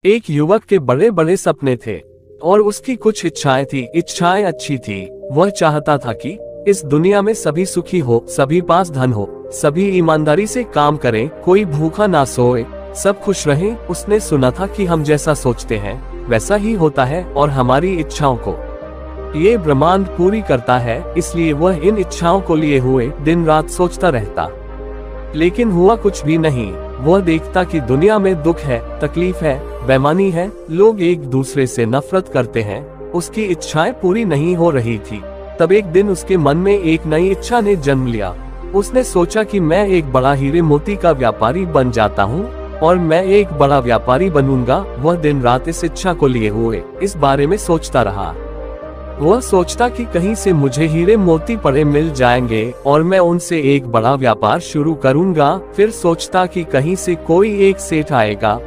एक युवक के बड़े बड़े सपने थे और उसकी कुछ इच्छाएं थी। इच्छाएं अच्छी थी। वह चाहता था कि इस दुनिया में सभी सुखी हो, सभी पास धन हो, सभी ईमानदारी से काम करें, कोई भूखा ना सोए, सब खुश रहें। उसने सुना था कि हम जैसा सोचते हैं वैसा ही होता है और हमारी इच्छाओं को ये ब्रह्मांड पूरी करता है। इसलिए वह इन इच्छाओं को लिए हुए दिन रात सोचता रहता, लेकिन हुआ कुछ भी नहीं। वह देखता कि दुनिया में दुख है, तकलीफ है, बेईमानी है, लोग एक दूसरे से नफरत करते हैं। उसकी इच्छाएं पूरी नहीं हो रही थी। तब एक दिन उसके मन में एक नई इच्छा ने जन्म लिया। उसने सोचा कि मैं एक बड़ा हीरे मोती का व्यापारी बन जाता हूँ और मैं एक बड़ा व्यापारी बनूंगा। वह दिन रात इस इच्छा को लिए हुए इस बारे में सोचता रहा। वह सोचता कि कहीं से मुझे हीरे मोती पड़े मिल जाएंगे और मैं उनसे एक बड़ा व्यापार शुरू करूंगा। फिर सोचता कि कहीं से कोई एक सेठ आएगा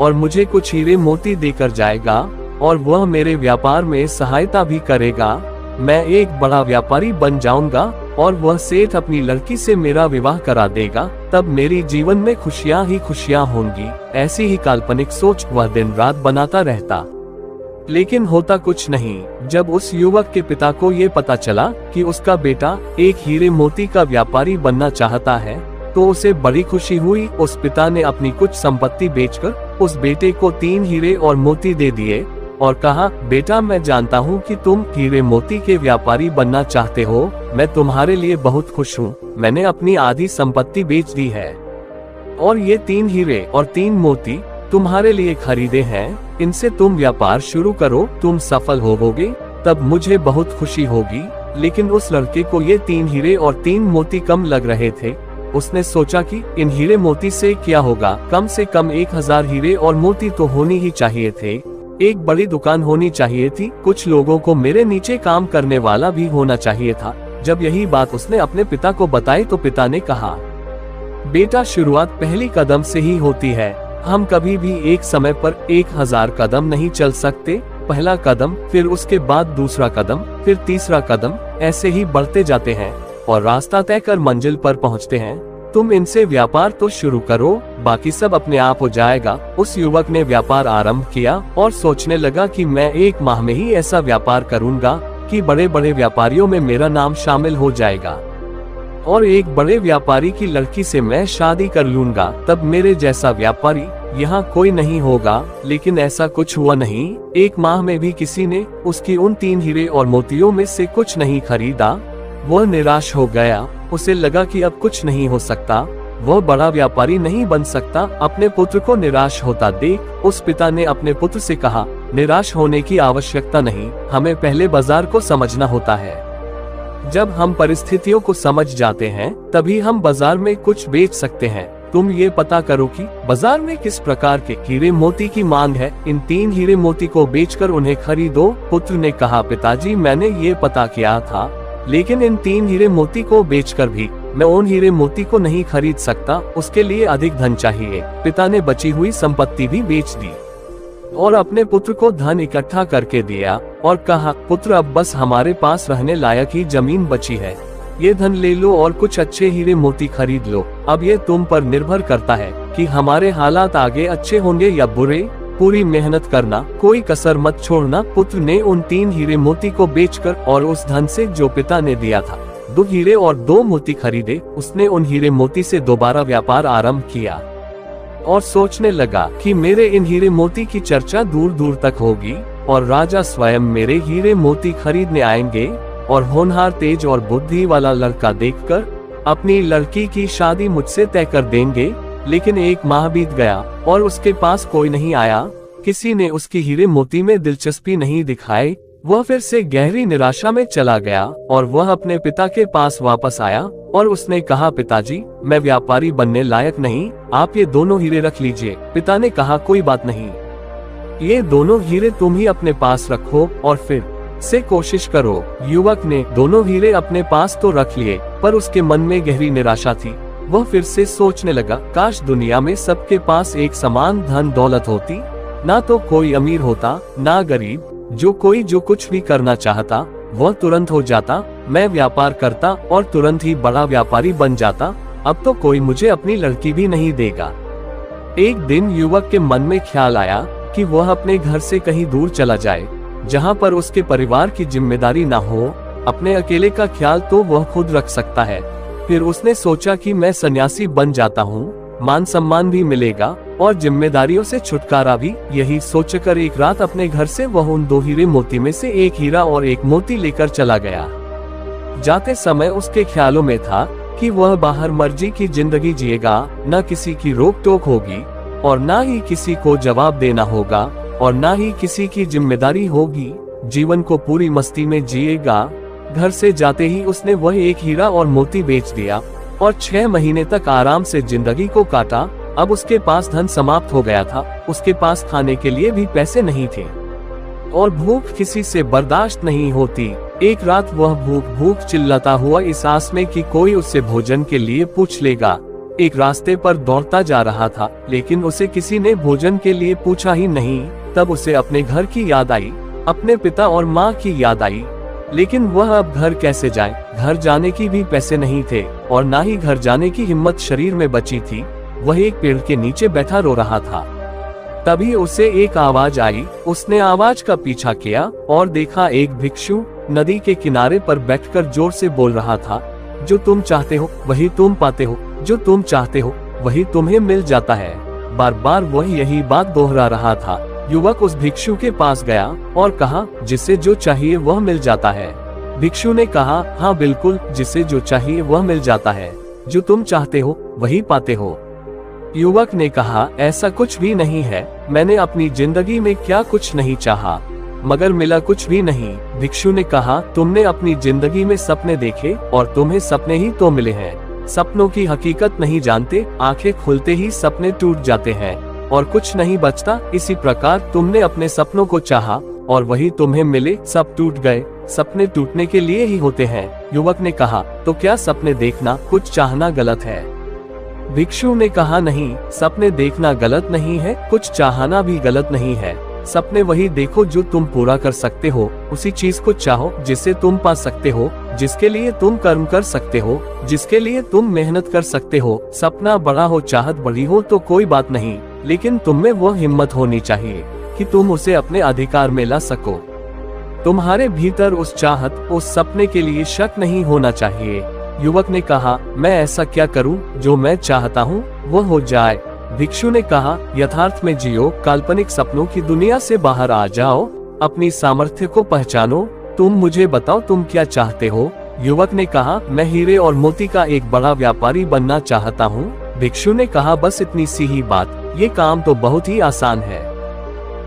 और मुझे कुछ हीरे मोती देकर जाएगा और वह मेरे व्यापार में सहायता भी करेगा। मैं एक बड़ा व्यापारी बन जाऊंगा और वह सेठ अपनी लड़की से मेरा विवाह करा देगा। तब मेरी जीवन में खुशियां ही खुशियां होंगी। ऐसी ही काल्पनिक सोच वह दिन रात बनाता रहता, लेकिन होता कुछ नहीं। जब उस युवक के पिता को ये पता चला कि उसका बेटा एक हीरे मोती का व्यापारी बनना चाहता है तो उसे बड़ी खुशी हुई। उस पिता ने अपनी कुछ संपत्ति बेचकर उस बेटे को 3 हीरे और मोती दे दिए और कहा, बेटा मैं जानता हूँ कि तुम हीरे मोती के व्यापारी बनना चाहते हो। मैं तुम्हारे लिए बहुत खुश हूँ। मैंने अपनी आधी संपत्ति बेच दी है और ये 3 हीरे और 3 मोती तुम्हारे लिए खरीदे हैं। इनसे तुम व्यापार शुरू करो, तुम सफल होवोगे, तब मुझे बहुत खुशी होगी। लेकिन उस लड़के को ये 3 हीरे और 3 मोती कम लग रहे थे। उसने सोचा कि इन हीरे मोती से क्या होगा, कम से कम 1000 हीरे और मोती तो होनी ही चाहिए थे। एक बड़ी दुकान होनी चाहिए थी, कुछ लोगों को मेरे नीचे काम करने वाला भी होना चाहिए था। जब यही बात उसने अपने पिता को बताई तो पिता ने कहा, बेटा शुरुआत पहली कदम से ही होती है। हम कभी भी एक समय पर 1000 कदम नहीं चल सकते। पहला कदम, फिर उसके बाद दूसरा कदम, फिर तीसरा कदम, ऐसे ही बढ़ते जाते हैं और रास्ता तय कर मंजिल पर पहुंचते हैं। तुम इनसे व्यापार तो शुरू करो, बाकी सब अपने आप हो जाएगा। उस युवक ने व्यापार आरंभ किया और सोचने लगा कि मैं 1 माह में ही ऐसा व्यापार करूंगा कि बड़े बड़े व्यापारियों में मेरा नाम शामिल हो जाएगा और एक बड़े व्यापारी की लड़की से मैं शादी कर लूंगा। तब मेरे जैसा व्यापारी यहाँ कोई नहीं होगा। लेकिन ऐसा कुछ हुआ नहीं। 1 माह में भी किसी ने उसकी उन 3 हीरे और मोतियों में से कुछ नहीं खरीदा। वह निराश हो गया। उसे लगा कि अब कुछ नहीं हो सकता, वह बड़ा व्यापारी नहीं बन सकता। अपने पुत्र को निराश होता देख उस पिता ने अपने पुत्र से कहा, निराश होने की आवश्यकता नहीं, हमें पहले बाजार को समझना होता है। जब हम परिस्थितियों को समझ जाते हैं तभी हम बाजार में कुछ बेच सकते हैं। तुम ये पता करो कि बाजार में किस प्रकार के हीरे मोती की मांग है। इन 3 हीरे मोती को बेचकर उन्हें खरीदो। पुत्र ने कहा, पिताजी मैंने ये पता किया था, लेकिन इन 3 हीरे मोती को बेचकर भी मैं उन हीरे मोती को नहीं खरीद सकता। उसके लिए अधिक धन चाहिए। पिता ने बची हुई संपत्ति भी बेच दी और अपने पुत्र को धन इकट्ठा करके दिया और कहा, पुत्र अब बस हमारे पास रहने लायक ही जमीन बची है। ये धन ले लो और कुछ अच्छे हीरे मोती खरीद लो। अब ये तुम पर निर्भर करता है कि हमारे हालात आगे अच्छे होंगे या बुरे। पूरी मेहनत करना, कोई कसर मत छोड़ना। पुत्र ने उन 3 हीरे मोती को बेचकर और उस धन से जो पिता ने दिया था 2 हीरे और 2 मोती खरीदे। उसने उन हीरे मोती से दोबारा व्यापार आरंभ किया और सोचने लगा कि मेरे इन हीरे मोती की चर्चा दूर दूर तक होगी और राजा स्वयं मेरे हीरे मोती खरीदने आएंगे और होनहार, तेज और बुद्धि वाला लड़का देखकर अपनी लड़की की शादी मुझसे तय कर देंगे। लेकिन 1 माह बीत गया और उसके पास कोई नहीं आया। किसी ने उसकी हीरे मोती में दिलचस्पी नहीं दिखाई। वह फिर से गहरी निराशा में चला गया और वह अपने पिता के पास वापस आया और उसने कहा, पिताजी मैं व्यापारी बनने लायक नहीं, आप ये दोनों हीरे रख लीजिए। पिता ने कहा, कोई बात नहीं, ये दोनों हीरे तुम ही अपने पास रखो और फिर से कोशिश करो। युवक ने दोनों हीरे अपने पास तो रख लिए, पर उसके मन में गहरी निराशा थी। वह फिर से सोचने लगा, काश दुनिया में सबके पास एक समान धन दौलत होती, ना तो कोई अमीर होता ना गरीब। जो कुछ भी करना चाहता वह तुरंत हो जाता। मैं व्यापार करता और तुरंत ही बड़ा व्यापारी बन जाता। अब तो कोई मुझे अपनी लड़की भी नहीं देगा। एक दिन युवक के मन में ख्याल आया कि वह अपने घर से कहीं दूर चला जाए, जहां पर उसके परिवार की जिम्मेदारी ना हो। अपने अकेले का ख्याल तो वह खुद रख सकता है। फिर उसने सोचा कि मैं सन्यासी बन जाता हूँ, मान सम्मान भी मिलेगा और जिम्मेदारियों से छुटकारा भी। यही सोचकर एक रात अपने घर से वह उन 2 हीरे मोती में से एक हीरा और एक मोती लेकर चला गया। जाते समय उसके ख्यालों में था कि वह बाहर मर्जी की जिंदगी जिएगा, न किसी की रोक टोक होगी और न ही किसी को जवाब देना होगा और न ही किसी की जिम्मेदारी होगी। जीवन को पूरी मस्ती में जिएगा। घर से जाते ही उसने वह एक हीरा और मोती बेच दिया और 6 महीने तक आराम से जिंदगी को काटा। अब उसके पास धन समाप्त हो गया था, उसके पास खाने के लिए भी पैसे नहीं थे और भूख किसी से बर्दाश्त नहीं होती। एक रात वह भूख भूख चिल्लाता हुआ इस आस में कि कोई उससे भोजन के लिए पूछ लेगा, एक रास्ते पर दौड़ता जा रहा था, लेकिन उसे किसी ने भोजन के लिए पूछा ही नहीं। तब उसे अपने घर की याद आई, अपने पिता और माँ की याद आई, लेकिन वह अब घर कैसे जाए। घर जाने की भी पैसे नहीं थे और ना ही घर जाने की हिम्मत शरीर में बची थी। वह एक पेड़ के नीचे बैठा रो रहा था। तभी उसे एक आवाज आई। उसने आवाज का पीछा किया और देखा एक भिक्षु नदी के किनारे पर बैठकर जोर से बोल रहा था, जो तुम चाहते हो वही तुम पाते हो, जो तुम चाहते हो वही तुम्हें मिल जाता है। बार बार वह यही बात दोहरा रहा था। युवक उस भिक्षु के पास गया और कहा, जिसे जो चाहिए वह मिल जाता है। भिक्षु ने कहा, हाँ बिल्कुल, जिसे जो चाहिए वह मिल जाता है, जो तुम चाहते हो वही पाते हो। युवक ने कहा, ऐसा कुछ भी नहीं है, मैंने अपनी जिंदगी में क्या कुछ नहीं चाहा, मगर मिला कुछ भी नहीं। भिक्षु ने कहा, तुमने अपनी जिंदगी में सपने देखे और तुम्हें सपने ही तो मिले हैं। सपनों की हकीकत नहीं जानते, आंखें खुलते ही सपने टूट जाते हैं और कुछ नहीं बचता। इसी प्रकार तुमने अपने सपनों को चाहा और वही तुम्हें मिले, सब टूट गए। सपने टूटने के लिए ही होते हैं। युवक ने कहा, तो क्या सपने देखना कुछ चाहना गलत है? भिक्षु ने कहा, नहीं, सपने देखना गलत नहीं है, कुछ चाहना भी गलत नहीं है। सपने वही देखो जो तुम पूरा कर सकते हो, उसी चीज को चाहो जिसे तुम पा सकते हो, जिसके लिए तुम कर्म कर सकते हो, जिसके लिए तुम मेहनत कर सकते हो। सपना बड़ा हो, चाहत बड़ी हो तो कोई बात नहीं, लेकिन तुम में वह हिम्मत होनी चाहिए कि तुम उसे अपने अधिकार में ला सको। तुम्हारे भीतर उस चाहत, उस सपने के लिए शक नहीं होना चाहिए। युवक ने कहा, मैं ऐसा क्या करूं जो मैं चाहता हूं वो हो जाए? भिक्षु ने कहा, यथार्थ में जियो, काल्पनिक सपनों की दुनिया से बाहर आ जाओ, अपनी सामर्थ्य को पहचानो। तुम मुझे बताओ तुम क्या चाहते हो? युवक ने कहा, मैं हीरे और मोती का एक बड़ा व्यापारी बनना चाहता हूँ। भिक्षु ने कहा, बस इतनी सी ही बात, ये काम तो बहुत ही आसान है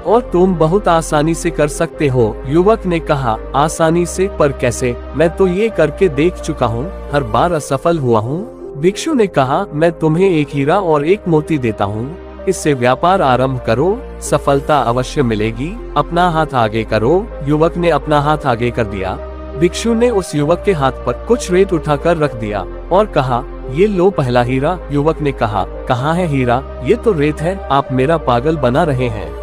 और तुम बहुत आसानी से कर सकते हो। युवक ने कहा, आसानी से? पर कैसे? मैं तो ये करके देख चुका हूँ, हर बार असफल हुआ हूँ। भिक्षु ने कहा, मैं तुम्हें एक हीरा और एक मोती देता हूँ, इससे व्यापार आरंभ करो, सफलता अवश्य मिलेगी। अपना हाथ आगे करो। युवक ने अपना हाथ आगे कर दिया। भिक्षु ने उस युवक के हाथ पर कुछ रेत उठाकर रख दिया और कहा, ये लो पहला हीरा। युवक ने कहा, कहाँ है हीरा? ये तो रेत है, आप मेरा पागल बना रहे हैं।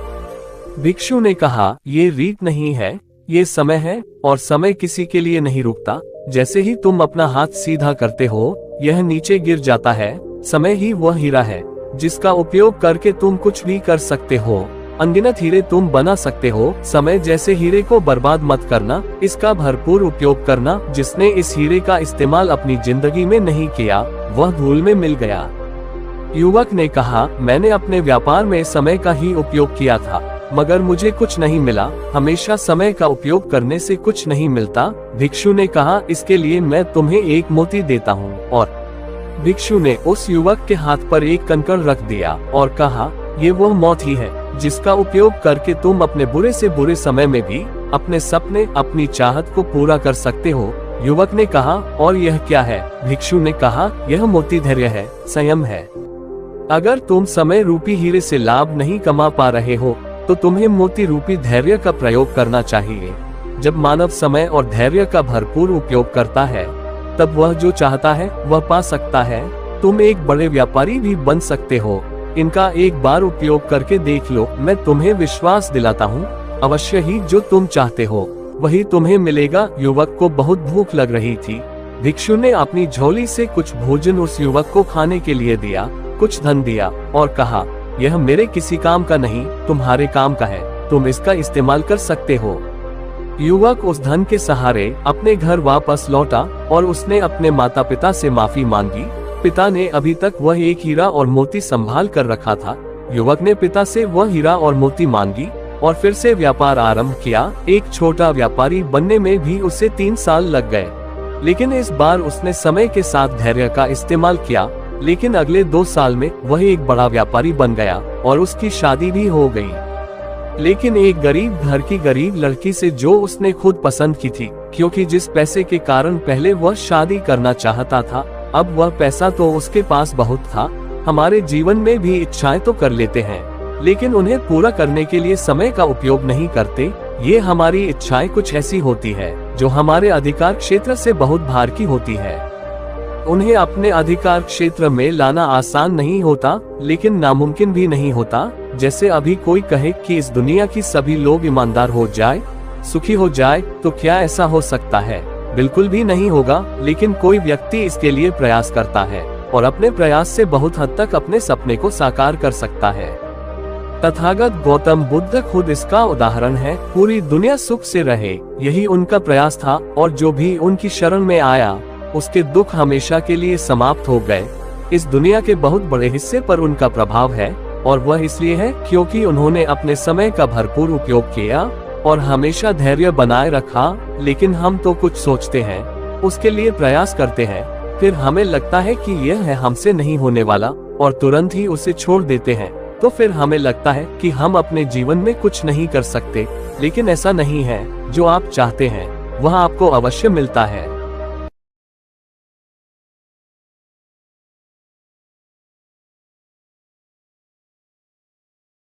भिक्षु ने कहा, ये रीत नहीं है, ये समय है और समय किसी के लिए नहीं रुकता। जैसे ही तुम अपना हाथ सीधा करते हो, यह नीचे गिर जाता है। समय ही वह हीरा है जिसका उपयोग करके तुम कुछ भी कर सकते हो। अनगिनत हीरे तुम बना सकते हो। समय जैसे हीरे को बर्बाद मत करना, इसका भरपूर उपयोग करना। जिसने इस हीरे का इस्तेमाल अपनी जिंदगी में नहीं किया, वह धूल में मिल गया। युवक ने कहा, मैंने अपने व्यापार में समय का ही उपयोग किया था, मगर मुझे कुछ नहीं मिला। हमेशा समय का उपयोग करने से कुछ नहीं मिलता। भिक्षु ने कहा, इसके लिए मैं तुम्हें एक मोती देता हूँ। और भिक्षु ने उस युवक के हाथ पर एक कंकड़ रख दिया और कहा, ये वह मोती है जिसका उपयोग करके तुम अपने बुरे से बुरे समय में भी अपने सपने, अपनी चाहत को पूरा कर सकते हो। युवक ने कहा, और यह क्या है? भिक्षु ने कहा, यह मोती धैर्य है, संयम है। अगर तुम समय रूपी हीरे से लाभ नहीं कमा पा रहे हो तो तुम्हें मोती रूपी धैर्य का प्रयोग करना चाहिए। जब मानव समय और धैर्य का भरपूर उपयोग करता है, तब वह जो चाहता है वह पा सकता है। तुम एक बड़े व्यापारी भी बन सकते हो। इनका एक बार उपयोग करके देख लो, मैं तुम्हें विश्वास दिलाता हूँ, अवश्य ही जो तुम चाहते हो वही तुम्हें मिलेगा। युवक को बहुत भूख लग रही थी। भिक्षु ने अपनी झोली से कुछ भोजन उस युवक को खाने के लिए दिया, कुछ धन दिया और कहा, यह मेरे किसी काम का नहीं, तुम्हारे काम का है, तुम इसका इस्तेमाल कर सकते हो। युवक उस धन के सहारे अपने घर वापस लौटा और उसने अपने माता पिता से माफी मांगी। पिता ने अभी तक वह एक हीरा और मोती संभाल कर रखा था। युवक ने पिता से वह हीरा और मोती मांगी और फिर से व्यापार आरंभ किया। एक छोटा व्यापारी बनने में भी उसे 3 साल लग गए, लेकिन इस बार उसने समय के साथ धैर्य का इस्तेमाल किया। लेकिन अगले 2 साल में वह एक बड़ा व्यापारी बन गया और उसकी शादी भी हो गई, लेकिन एक गरीब घर की गरीब लड़की से, जो उसने खुद पसंद की थी, क्योंकि जिस पैसे के कारण पहले वह शादी करना चाहता था, अब वह पैसा तो उसके पास बहुत था। हमारे जीवन में भी इच्छाएं तो कर लेते हैं, लेकिन उन्हें पूरा करने के लिए समय का उपयोग नहीं करते। ये हमारी इच्छाएं कुछ ऐसी होती है जो हमारे अधिकार क्षेत्र से बहुत बाहर की होती है। उन्हें अपने अधिकार क्षेत्र में लाना आसान नहीं होता, लेकिन नामुमकिन भी नहीं होता। जैसे अभी कोई कहे कि इस दुनिया की सभी लोग ईमानदार हो जाए, सुखी हो जाए, तो क्या ऐसा हो सकता है? बिल्कुल भी नहीं होगा। लेकिन कोई व्यक्ति इसके लिए प्रयास करता है और अपने प्रयास से बहुत हद तक अपने सपने को साकार कर सकता है। तथागत गौतम बुद्ध खुद इसका उदाहरण है। पूरी दुनिया सुख से रहे, यही उनका प्रयास था, और जो भी उनकी शरण में आया उसके दुख हमेशा के लिए समाप्त हो गए। इस दुनिया के बहुत बड़े हिस्से पर उनका प्रभाव है, और वह इसलिए है क्योंकि उन्होंने अपने समय का भरपूर उपयोग किया और हमेशा धैर्य बनाए रखा। लेकिन हम तो कुछ सोचते हैं, उसके लिए प्रयास करते हैं, फिर हमें लगता है कि यह है हमसे नहीं होने वाला और तुरंत ही उसे छोड़ देते हैं। तो फिर हमें लगता है कि हम अपने जीवन में कुछ नहीं कर सकते। लेकिन ऐसा नहीं है। जो आप चाहते हैं वह आपको अवश्य मिलता है।